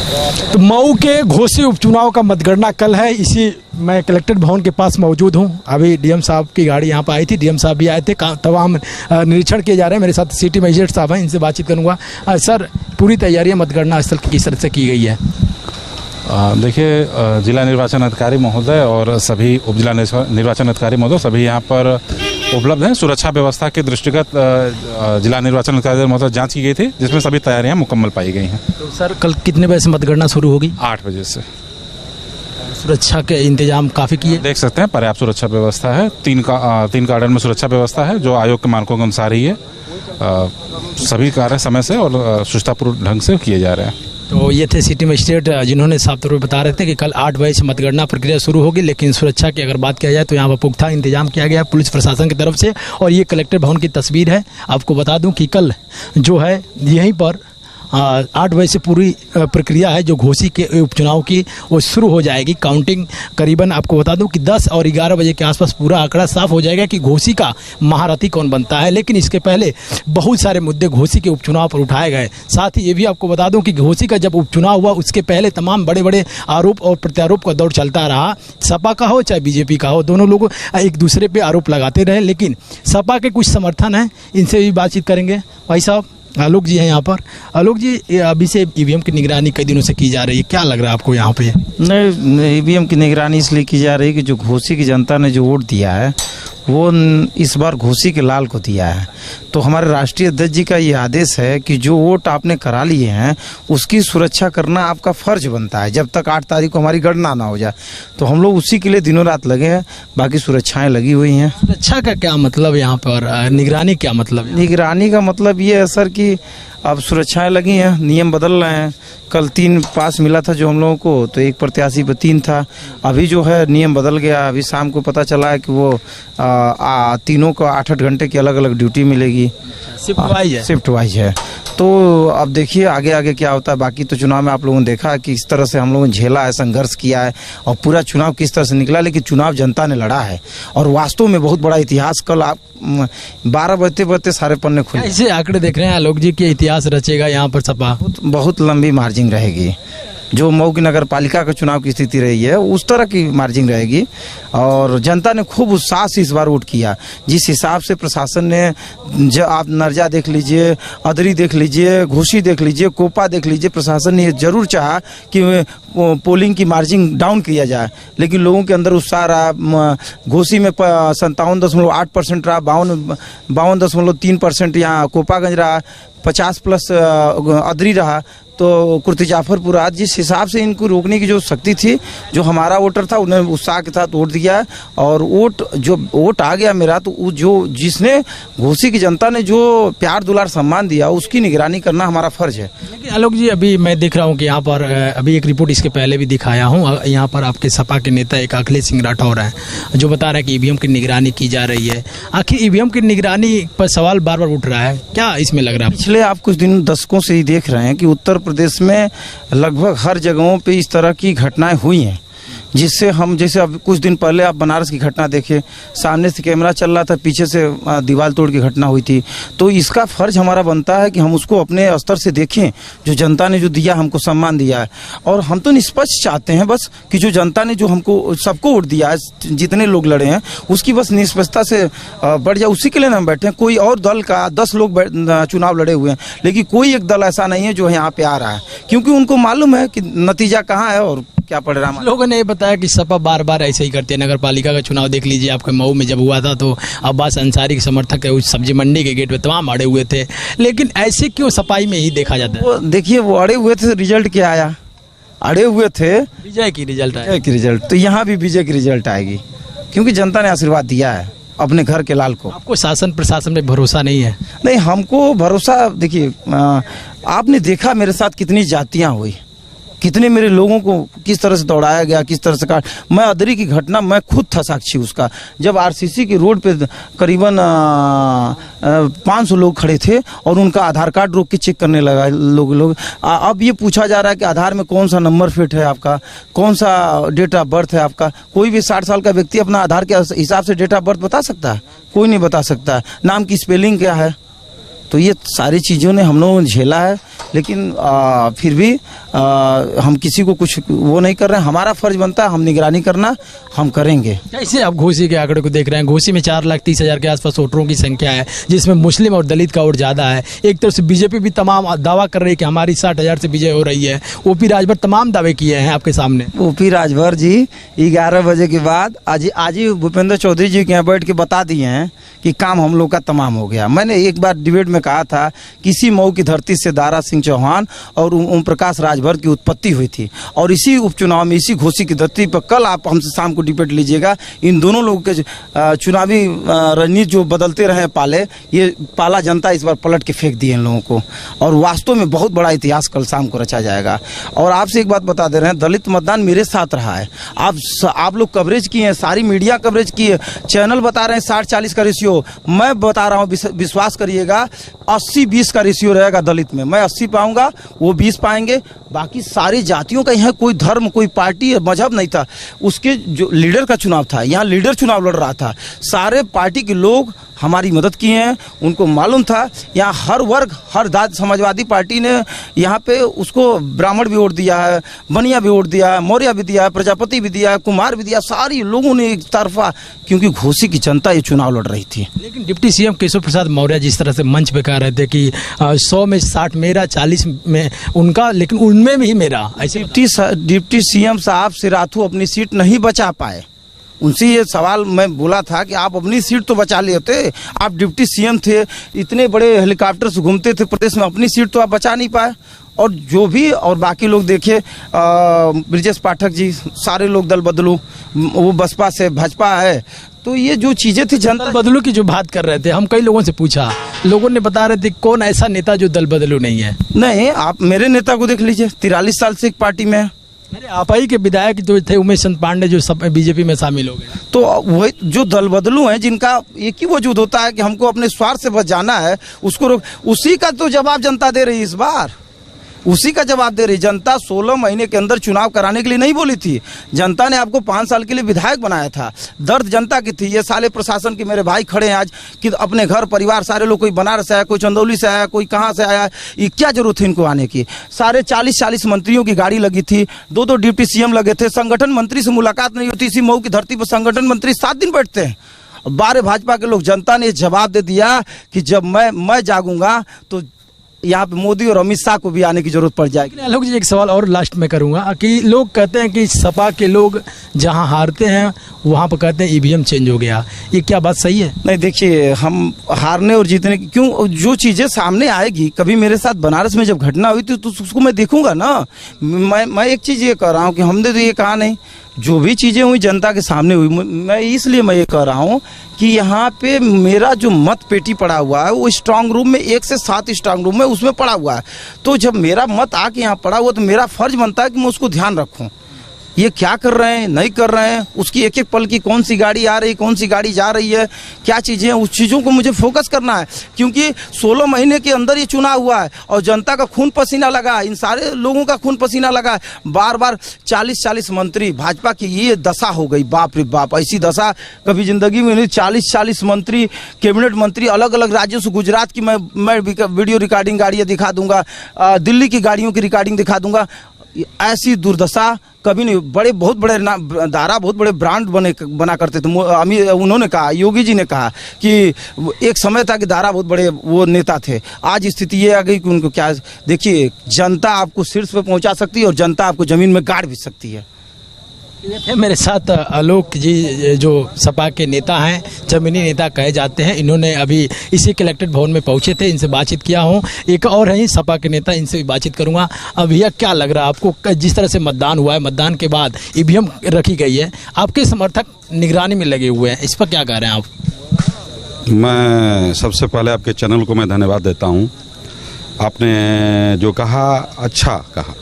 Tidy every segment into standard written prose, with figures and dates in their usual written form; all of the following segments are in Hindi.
तो मऊ के घोसी उपचुनाव का मतगणना कल है। इसी मैं कलेक्ट्रेट भवन के पास मौजूद हूं। अभी डीएम साहब की गाड़ी यहां पर आई थी, डीएम साहब भी आए थे, तमाम निरीक्षण किए जा रहे हैं। मेरे साथ सिटी मजिस्ट्रेट साहब हैं, इनसे बातचीत करूंगा। सर, पूरी तैयारियां मतगणना स्थल की किस तरह से की गई है? देखिए, जिला निर्वाचन अधिकारी महोदय और सभी उप जिला निर्वाचन अधिकारी महोदय सभी यहाँ पर उपलब्ध हैं। सुरक्षा व्यवस्था के दृष्टिगत जिला निर्वाचन अधिकारी महोदय जांच की गई थी, जिसमें सभी तैयारियां मुकम्मल पाई गई हैं। तो सर, कल कितने बजे से मतगणना शुरू होगी? 8 बजे से। सुरक्षा के इंतजाम काफ़ी किए? देख सकते हैं, पर्याप्त सुरक्षा व्यवस्था है। 3 गार्डन में सुरक्षा व्यवस्था है, जो आयोग के मानकों के अनुसार ही है। सभी कार्य समय से और सुचारूपूर्ण ढंग से किए जा रहे हैं। तो ये थे सिटी मजिस्ट्रेट, जिन्होंने साफ तौर पर बता रहे थे कि कल 8 बजे से मतगणना प्रक्रिया शुरू होगी, लेकिन सुरक्षा की अगर बात किया जाए तो यहाँ पर पुख्ता इंतजाम किया गया पुलिस प्रशासन की तरफ से। और ये कलेक्टर भवन की तस्वीर है। आपको बता दूं कि कल जो है यहीं पर 8 बजे से पूरी प्रक्रिया है जो घोसी के उपचुनाव की वो शुरू हो जाएगी। काउंटिंग करीबन आपको बता दूं कि 10 और 11 बजे के आसपास पूरा आंकड़ा साफ हो जाएगा कि घोसी का महारथी कौन बनता है। लेकिन इसके पहले बहुत सारे मुद्दे घोसी के उपचुनाव पर उठाए गए। साथ ही ये भी आपको बता दूं कि घोसी का जब उपचुनाव हुआ उसके पहले तमाम बड़े बड़े आरोप और प्रत्यारोप का दौर चलता रहा। सपा का हो चाहे बीजेपी का हो, दोनों लोग एक दूसरे पर आरोप लगाते रहे। लेकिन सपा के कुछ समर्थन हैं, इनसे भी बातचीत करेंगे। भाई साहब, आलोक जी हैं यहाँ पर। आलोक जी, अभी से ईवीएम की निगरानी कई दिनों से की जा रही है, क्या लग रहा है आपको यहाँ पे? नहीं, ईवीएम की निगरानी इसलिए की जा रही है कि जो घोसी की जनता ने जो वोट दिया है वो इस बार घोसी के लाल को दिया है। तो हमारे राष्ट्रीय अध्यक्ष जी का ये आदेश है कि जो वोट आपने करा लिए हैं उसकी सुरक्षा करना आपका फर्ज बनता है, जब तक 8 तारीख को हमारी गणना ना हो जाए। तो हम लोग उसी के लिए दिनों रात लगे हैं, बाकी सुरक्षाएं लगी हुई हैं। सुरक्षा का क्या मतलब यहाँ पर? निगरानी क्या मतलब? निगरानी का मतलब ये है सर कि अब सुरक्षाएं लगी हैं, नियम बदल रहे हैं। कल 3 पास मिला था जो हम लोगों को, तो एक प्रत्याशी पर 3 था। अभी जो है नियम बदल गया। अभी शाम को पता चला है कि वो तीनों को 8-8 घंटे की अलग अलग ड्यूटी मिलेगी। शिफ्ट वाइज है। तो अब देखिए आगे आगे क्या होता है। बाकी तो चुनाव में आप लोगों ने देखा कि इस तरह से हम लोगों ने झेला है, संघर्ष किया है और पूरा चुनाव किस तरह से निकला। लेकिन चुनाव जनता ने लड़ा है और वास्तव में बहुत बड़ा इतिहास कल आप 12 बजते सारे पन्ने खुले। ऐसे आंकड़े देख रहे हैं आलोक जी कि इतिहास रचेगा यहाँ पर सपा? बहुत लंबी मार्जिन रहेगी। जो मऊ की नगर पालिका का चुनाव की स्थिति रही है उस तरह की मार्जिन रहेगी। और जनता ने खूब उत्साह से इस बार वोट किया। जिस हिसाब से प्रशासन ने, जो आप नरजा देख लीजिए, अदरी देख लीजिए, घोसी देख लीजिए, कोपा देख लीजिए, प्रशासन ने जरूर चाहा कि पोलिंग की मार्जिन डाउन किया जाए। लेकिन लोगों के अंदर उत्साह रहा। घोसी में 57.8% रहा, 52.3% यहाँ कोपागंज रहा, 50+ अदरी रहा, तो कुर्ती जाफरपुर आज। जिस हिसाब से इनको रोकने की जो शक्ति थी, जो हमारा वोटर था उन्हें उत्साह के साथ वोट दिया और वोट आ गया मेरा। तो जो जिसने घोसी की जनता ने जो प्यार दुलार सम्मान दिया उसकी निगरानी करना हमारा फर्ज है। लेकिन आलोक जी, अभी मैं देख रहा हूँ कि यहाँ पर अभी एक रिपोर्ट इसके पहले भी दिखाया हूँ। यहाँ पर आपके सपा के नेता एक अखिलेश सिंह राठौर हैं जो बता रहा है कि ईवीएम की निगरानी की जा रही है। आखिर ईवीएम की निगरानी पर सवाल बार बार उठ रहा है, क्या इसमें लग रहा है? पिछले आप कुछ दिन दशकों से ही देख रहे हैं कि उत्तर प्रदेश में लगभग हर जगहों पे इस तरह की घटनाएं हुई हैं, जिससे हम, जैसे अब कुछ दिन पहले आप बनारस की घटना देखे, सामने से कैमरा चल रहा था, पीछे से दीवार तोड़ की घटना हुई थी। तो इसका फर्ज हमारा बनता है कि हम उसको अपने स्तर से देखें। जो जनता ने जो दिया, हमको सम्मान दिया है, और हम तो निष्पक्ष चाहते हैं बस कि जो जनता ने जो हमको सबको वोट दिया है, जितने लोग लड़े हैं उसकी बस निष्पक्षता से बढ़ जाए, उसी के लिए हम बैठे हैं। कोई और दल का 10 लोग चुनाव लड़े हुए हैं, लेकिन कोई एक दल ऐसा नहीं है जो यहाँ पे आ रहा है, क्योंकि उनको मालूम है कि नतीजा कहाँ है और क्या पड़ रहा है। लोगों ने बताया कि सपा बार बार ऐसे ही करते हैं। नगर पालिका का चुनाव देख लीजिए, आपके मऊ में जब हुआ था तो अब्बास अंसारी के समर्थक उस सब्जी मंडी के गेट पे तमाम अड़े हुए थे। लेकिन ऐसे क्यों सफाई में ही देखा जाता है? वो देखिए, वो अड़े हुए थे, रिजल्ट क्या आया? अड़े हुए थे, विजय की रिजल्ट आया। विजय की रिजल्ट, तो यहाँ भी विजय की रिजल्ट आएगी, क्योंकि जनता ने आशीर्वाद दिया है अपने घर के लाल को। आपको शासन प्रशासन में भरोसा नहीं है? नहीं, हमको भरोसा, देखिए आपने देखा मेरे साथ कितनी जातियाँ हुई, कितने मेरे लोगों को किस तरह से दौड़ाया गया, किस तरह से काट। मैं अदरी की घटना, मैं खुद था साक्षी उसका, जब आरसीसी की रोड पे करीबन 500 लोग खड़े थे और उनका आधार कार्ड रोक के चेक करने लगा लोग। अब ये पूछा जा रहा है कि आधार में कौन सा नंबर फिट है आपका, कौन सा डेट ऑफ बर्थ है आपका। कोई भी 60 साल का व्यक्ति अपना आधार के हिसाब से डेट ऑफ बर्थ बता सकता है? कोई नहीं बता सकता है। नाम की स्पेलिंग क्या है? तो ये सारी चीज़ों ने हम लोगों ने झेला है। लेकिन फिर भी हम किसी को कुछ वो नहीं कर रहे हैं। हमारा फर्ज बनता है हम निगरानी करना, हम करेंगे। कैसे आप घोसी के आंकड़े को देख रहे हैं? घोसी में 4,30,000 के आसपास वोटरों की संख्या है, जिसमें मुस्लिम और दलित का वोट ज्यादा है। एक तरफ से बीजेपी भी तमाम दावा कर रही है कि हमारी 60,000 से विजय हो रही है। ओपी राजभर तमाम दावे किए हैं आपके सामने। ओपी राजभर जी 11 बजे के बाद आज ही भूपेंद्र चौधरी जी के यहाँ बैठ के बता दिए हैं कि काम हम लोग का तमाम हो गया। मैंने एक बार डिबेट में कहा था, किसी मऊ की धरती से दारा सिंह चौहान और ओम प्रकाश राजभर की उत्पत्ति हुई थी, और इसी उपचुनाव में इसी घोसी की धरती पर कल आप हमसे शाम को डिबेट लीजिएगा। इन दोनों लोगों के चुनावी रणनीति जो बदलते रहे पाले, ये पाला जनता इस बार पलट के फेंक दिए इन लोगों को, और वास्तव में बहुत बड़ा इतिहास कल शाम को रचा जाएगा। और आपसे एक बात बता दे रहे हैं, दलित मतदान मेरे साथ रहा है। आप लोग कवरेज किए हैं, सारी मीडिया कवरेज की है, चैनल बता रहे हैं 60-40 का रेशियो, मैं बता रहा हूँ विश्वास करिएगा 80-20 का रेशियो रहेगा दलित में। मैं 80 पाऊंगा, वो 20 पाएंगे। बाकी सारी जातियों का यहाँ कोई धर्म, कोई पार्टी, मजहब नहीं था। उसके जो लीडर का चुनाव था, यहाँ लीडर चुनाव लड़ रहा था, सारे पार्टी के लोग हमारी मदद किए हैं। उनको मालूम था यहाँ हर वर्ग, हर जात, समाजवादी पार्टी ने यहाँ पे उसको ब्राह्मण भी वोट दिया है, बनिया भी वोट दिया है, मौर्य भी दिया है, प्रजापति भी दिया है, कुमार भी दिया, सारी लोगों ने एक तरफा, क्योंकि घोसी की जनता ये चुनाव लड़ रही थी। लेकिन डिप्टी सीएम केशव प्रसाद मौर्य जिस तरह से मंच पे कह रहे थे कि 100 में 60 मेरा, 40 में उनका, लेकिन उनमें भी मेरा, ऐसे डिप्टी सीएम साहब सिराथू अपनी सीट नहीं बचा पाए। उनसे ये सवाल मैं बोला था कि आप अपनी सीट तो बचा लेते, आप डिप्टी सीएम थे, इतने बड़े हेलीकॉप्टर से घूमते थे प्रदेश में, अपनी सीट तो आप बचा नहीं पाए। और जो भी, और बाकी लोग देखिए, ब्रिजेश पाठक जी, सारे लोग दल बदलू, वो बसपा से भाजपा है, तो ये जो चीजें थी जनता बदलू की जो बात कर रहे थे, हम कई लोगों से पूछा, लोगों ने बता रहे थे कौन ऐसा नेता जो दल बदलू नहीं है। नहीं, आप मेरे नेता को देख लीजिए, 43 साल से एक पार्टी में है। अरे आप ही के विधायक जो थे उमेश चंद पांडे, जो सब बीजेपी में शामिल हो गए। तो वही जो दल बदलू हैं, जिनका एक ही वजूद होता है कि हमको अपने स्वार्थ से बचाना है, उसको उसी का तो जवाब जनता दे रही है इस बार, उसी का जवाब दे रही जनता। 16 महीने के अंदर चुनाव कराने के लिए नहीं बोली थी जनता ने, आपको 5 साल के लिए विधायक बनाया था। दर्द जनता की थी। ये साले प्रशासन के मेरे भाई खड़े हैं आज कि अपने घर परिवार सारे लोग, कोई बनारस से आया, कोई चंदौली से आया, कोई कहाँ से आया, ये क्या जरूरत है इनको आने की। सारे 40-40 मंत्रियों की गाड़ी लगी थी, 2-2 डिप्टी सीएम लगे थे, संगठन मंत्री से मुलाकात नहीं होती। इसी मऊ की धरती पर संगठन मंत्री 7 दिन बैठते हैं। 12 भाजपा के लोग, जनता ने जवाब दे दिया कि जब मैं जागूंगा तो यहाँ पे मोदी और अमित शाह को भी आने की जरूरत पड़ जाएगी। आलोक जी, एक सवाल और लास्ट में करूंगा कि लोग कहते हैं कि सपा के लोग जहां हारते हैं वहां पर कहते हैं ईवीएम चेंज हो गया, ये क्या बात सही है? नहीं, देखिए, हम हारने और जीतने की क्यों, जो चीजें सामने आएगी, कभी मेरे साथ बनारस में जब घटना हुई थी तो उसको मैं देखूंगा ना। मैं एक चीज ये कह रहा हूँ कि हमने तो ये कहा नहीं, जो भी चीजें हुई जनता के सामने हुई। मैं ये कह रहा हूँ कि यहाँ पे मेरा जो मत पेटी पड़ा हुआ है, वो स्ट्रांग रूम में 1 से 7 स्ट्रांग रूम में उसमें पड़ा हुआ है। तो जब मेरा मत आके यहाँ पड़ा हुआ, तो मेरा फर्ज बनता है कि मैं उसको ध्यान रखूँ। ये क्या कर रहे हैं, नहीं कर रहे हैं, उसकी एक एक पल की कौन सी गाड़ी आ रही, कौन सी गाड़ी जा रही है, क्या चीज़ें हैं, उस चीज़ों को मुझे फोकस करना है। क्योंकि 16 महीने के अंदर ये चुनाव हुआ है और जनता का खून पसीना लगा, इन सारे लोगों का खून पसीना लगा है। बार बार 40-40 मंत्री, भाजपा की ये दशा हो गई, बाप रे बाप, ऐसी दशा कभी जिंदगी में नहीं। 40-40 मंत्री, कैबिनेट मंत्री, अलग अलग राज्यों से, गुजरात की मैं वीडियो रिकॉर्डिंग गाड़ियाँ दिखा दूंगा, दिल्ली की गाड़ियों की रिकॉर्डिंग दिखा दूंगा। ऐसी दुर्दशा कभी नहीं। बहुत बड़े दारा, बहुत बड़े ब्रांड बना करते थे। उन्होंने कहा, योगी जी ने कहा कि एक समय था कि दारा बहुत बड़े वो नेता थे। आज स्थिति ये आ गई कि उनको क्या, देखिए, जनता आपको शीर्ष पे पहुंचा सकती है और जनता आपको जमीन में गाड़ भी सकती है। ये थे मेरे साथ आलोक जी, जो सपा के नेता हैं, जमीनी नेता कहे जाते हैं। इन्होंने अभी इसी कलेक्ट्रेट भवन में पहुंचे थे, इनसे बातचीत किया हूं। एक और है सपा के नेता, इनसे भी बातचीत करूंगा। अब भैया, क्या लग रहा है आपको, जिस तरह से मतदान हुआ है, मतदान के बाद ईवीएम रखी गई है, आपके समर्थक निगरानी में लगे हुए हैं, इस पर क्या कह रहे हैं आप? मैं सबसे पहले आपके चैनल को मैं धन्यवाद देता हूं। आपने जो कहा, अच्छा कहा।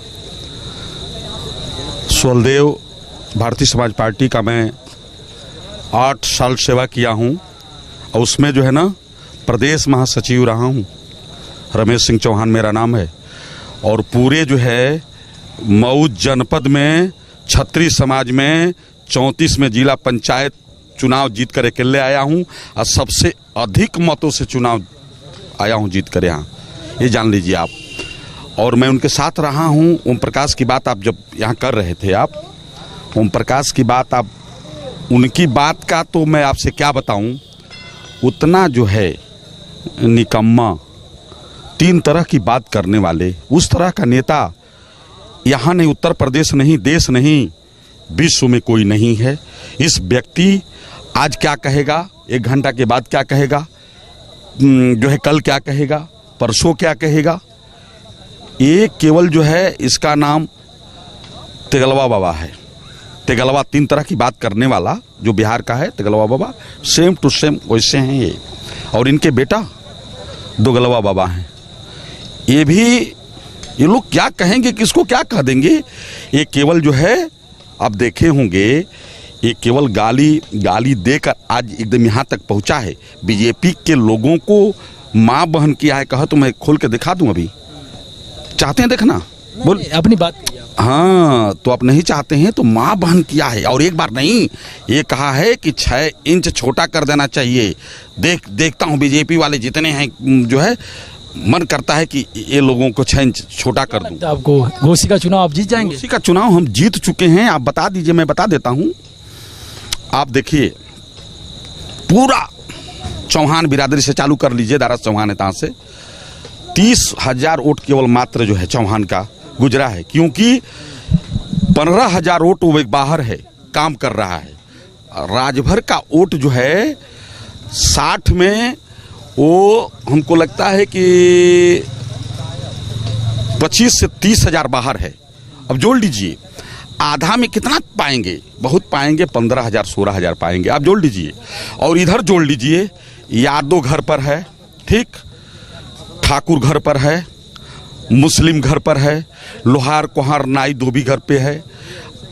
सोलदेव भारतीय समाज पार्टी का मैं 8 साल सेवा किया हूं और उसमें जो है ना, प्रदेश महासचिव रहा हूं। रमेश सिंह चौहान मेरा नाम है और पूरे जो है मऊ जनपद में, छत्री समाज में 34 में जिला पंचायत चुनाव जीत कर अकेले आया हूं और सबसे अधिक मतों से चुनाव आया हूं जीत कर यहाँ, ये जान लीजिए आप। और मैं उनके साथ रहा हूँ। ओम प्रकाश की बात आप जब यहाँ कर रहे थे, आप ओम प्रकाश की बात, आप उनकी बात का तो मैं आपसे क्या बताऊँ, उतना जो है निकम्मा, 3 तरह की बात करने वाले, उस तरह का नेता यहाँ नहीं, उत्तर प्रदेश नहीं, देश नहीं, विश्व में कोई नहीं है। इस व्यक्ति आज क्या कहेगा, 1 घंटा के बाद क्या कहेगा, जो है कल क्या कहेगा, परसों क्या कहेगा, ये केवल जो है इसका नाम तेगलवा बाबा है। तेगलवा 3 तरह की बात करने वाला जो बिहार का है, तेगलवा बाबा सेम टू सेम वैसे हैं ये। और इनके बेटा दोगलवा बाबा हैं। ये लोग क्या कहेंगे, किसको क्या कह देंगे, ये केवल जो है आप देखे होंगे, ये केवल गाली देकर आज एकदम यहाँ तक पहुँचा है। बीजेपी के लोगों को माँ बहन किया है, कहा तो मैं खोल के दिखा दूं, अभी चाहते हैं देखना, बोल अपनी बात कीजिए। हाँ, तो आप नहीं चाहते हैं तो माँ बहन किया है। और एक बार नहीं, ये कहा है कि 6 इंच छोटा कर देना चाहिए। देखता हूँ बीजेपी वाले जितने हैं, जो है मन करता है कि ये लोगों को 6 इंच छोटा कर दूं। तो आपको घोसी का चुनाव आप जीत जाएंगे? घोसी का चुनाव हम जीत चुके हैं, आप बता दीजिए, मैं बता देता हूँ। आप देखिए, पूरा चौहान बिरादरी से चालू कर लीजिए, दारा चौहान है, तहाँ से 30,000 वोट केवल मात्र जो है चौहान का गुजरा है, क्योंकि 15,000 वोट वो बाहर है, काम कर रहा है। राजभर का वोट जो है 60 में वो हमको लगता है कि 25 से 30,000 बाहर है। अब जोड़ लीजिए, आधा में कितना पाएंगे, बहुत पाएंगे, 15,000 16,000 पाएंगे, आप जोड़ लीजिए। और इधर जोड़ लीजिए, यादव घर पर है, ठीक, ठाकुर घर पर है, मुस्लिम घर पर है, लोहार कोहार नाई धोबी घर पे है।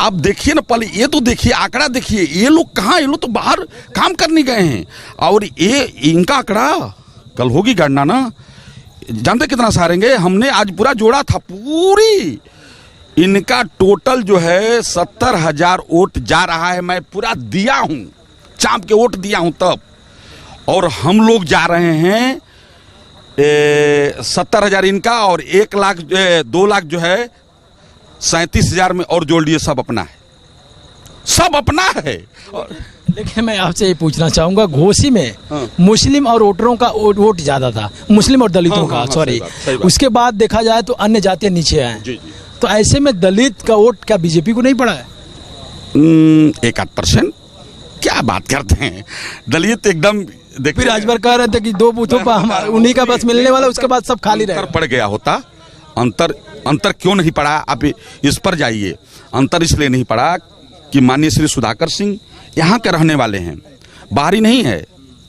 अब देखिए ना, पहले ये तो देखिए, आंकड़ा देखिए, ये लोग कहाँ, ये लोग तो बाहर काम करने गए हैं। और ये इनका आंकड़ा कल होगी गणना ना, जानते कितना सारेंगे, हमने आज पूरा जोड़ा था, पूरी इनका टोटल जो है 70,000 वोट जा रहा है। मैं पूरा दिया हूँ, चाँप के वोट दिया हूँ तब। और हम लोग जा रहे हैं 70,000 इनका, और 1 लाख 2 लाख जो है 37,000 में और जोड़ लिए, सब अपना है, सब अपना है। लेकिन मैं आपसे ये पूछना चाहूंगा, घोसी में मुस्लिम और वोटरों का वोट ज्यादा था, मुस्लिम और दलितों का, सॉरी, उसके बाद देखा जाए तो अन्य जातियां नीचे आए। तो ऐसे में दलित का वोट क्या बीजेपी को नहीं पड़ा है? 1-8% क्या बात करते हैं, दलित एकदम फिर राजभर कह रहे थे कि 2 बूथों पर उन्हीं का बस मिलने वाला, उसके बाद सब खाली रहे। पड़ गया होता, अंतर क्यों नहीं पड़ा, आप इस पर जाइए। अंतर इसलिए नहीं पड़ा कि माननीय श्री सुधाकर सिंह यहाँ के रहने वाले हैं, बाहरी नहीं है।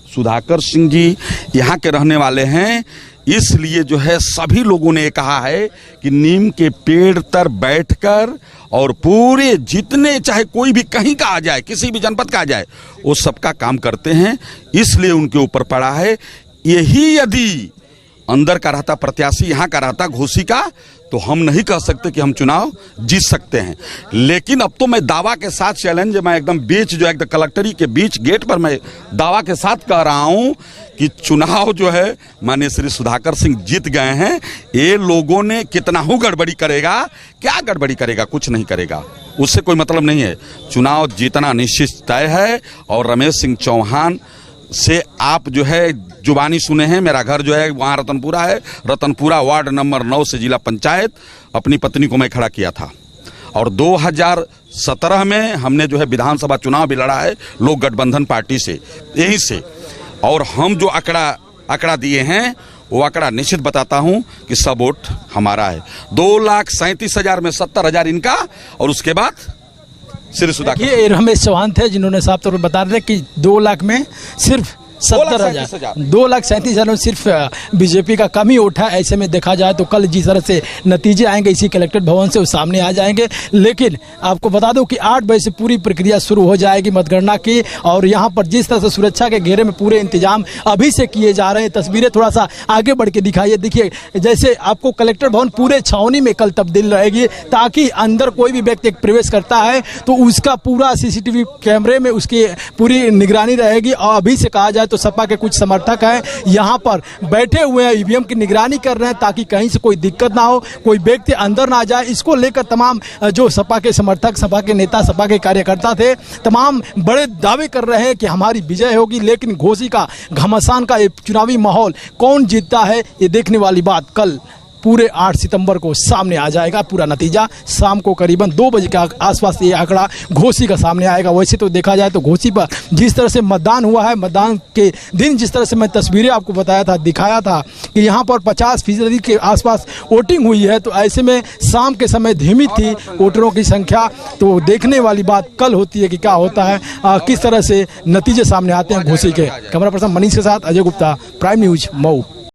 सुधाकर सिंह जी यहाँ के रहने वाले हैं, इसलिए जो है सभी लोगों ने कहा है कि नीम के पेड़ तर बैठकर, और पूरे जितने, चाहे कोई भी कहीं का आ जाए, किसी भी जनपद का आ जाए, वो सबका काम करते हैं, इसलिए उनके ऊपर पड़ा है। यही यदि अंदर का रहता प्रत्याशी, यहाँ का रहता घोसी का, तो हम नहीं कह सकते कि हम चुनाव जीत सकते हैं। लेकिन अब तो मैं दावा के साथ चैलेंज, मैं एकदम बीच जो एकदम कलेक्टरी के बीच गेट पर मैं दावा के साथ कह रहा हूं कि चुनाव जो है माननीय श्री सुधाकर सिंह जीत गए हैं। ये लोगों ने कितना ही गड़बड़ी करेगा, क्या गड़बड़ी करेगा, कुछ नहीं करेगा, उससे कोई मतलब नहीं है। चुनाव जीतना निश्चित तय है। और रमेश सिंह चौहान से आप जो है जुबानी सुने हैं, मेरा घर जो है वहाँ रतनपुरा है, रतनपुरा वार्ड नंबर 9 से जिला पंचायत अपनी पत्नी को मैं खड़ा किया था। और 2017 में हमने जो है विधानसभा चुनाव भी लड़ा है लोक गठबंधन पार्टी से, यहीं से। और हम जो आंकड़ा दिए हैं, वो आंकड़ा निश्चित बताता हूं कि सब वोट हमारा है। 2,37,000 में 70,000 इनका, और उसके बाद श्री सुधाकर, ये रमेश चौहान थे जिन्होंने साफ तौर पर बता रहे थे कि 2 लाख में सिर्फ 70,000, 2,37,000 में सिर्फ बीजेपी का कम ही उठा। ऐसे में देखा जाए तो कल जिस तरह से नतीजे आएंगे इसी कलेक्ट्रेट भवन से, वो सामने आ जाएंगे। लेकिन आपको बता दूं कि 8 बजे से पूरी प्रक्रिया शुरू हो जाएगी मतगणना की, और यहाँ पर जिस तरह से सुरक्षा के घेरे में पूरे इंतजाम अभी से किए जा रहे हैं, तस्वीरें थोड़ा सा आगे बढ़ के दिखाइए। देखिए, जैसे आपको कलेक्टर भवन पूरे छावनी में कल तब्दील रहेगी, ताकि अंदर कोई भी व्यक्ति प्रवेश करता है तो उसका पूरा CCTV कैमरे में उसकी पूरी निगरानी रहेगी। और अभी से कहा जाए जाए तो सपा के कुछ समर्थक हैं यहाँ पर बैठे हुए हैं, ईवीएम की निगरानी कर रहे हैं ताकि कहीं से कोई दिक्कत ना हो, कोई व्यक्ति अंदर ना जाए। इसको लेकर तमाम जो सपा के समर्थक, सपा के नेता, सपा के कार्यकर्ता थे, तमाम बड़े दावे कर रहे हैं कि हमारी विजय होगी। लेकिन घोसी का, घमासान का ये चुनावी माहौल कौन जीतता है, ये देखने वाली बात कल पूरे 8 सितंबर को सामने आ जाएगा। पूरा नतीजा शाम को करीबन 2 बजे के आसपास ये आंकड़ा घोसी का सामने आएगा। वैसे तो देखा जाए तो घोसी पर जिस तरह से मतदान हुआ है, मतदान के दिन जिस तरह से मैं तस्वीरें आपको बताया था, दिखाया था कि यहाँ पर 50% के आसपास वोटिंग हुई है, तो ऐसे में शाम के समय धीमी थी वोटरों की संख्या। तो देखने वाली बात कल होती है कि क्या होता है, किस तरह से नतीजे सामने आते हैं घोसी के। कैमरा पर्सन मनीष के साथ अजय गुप्ता, प्राइम न्यूज, मऊ।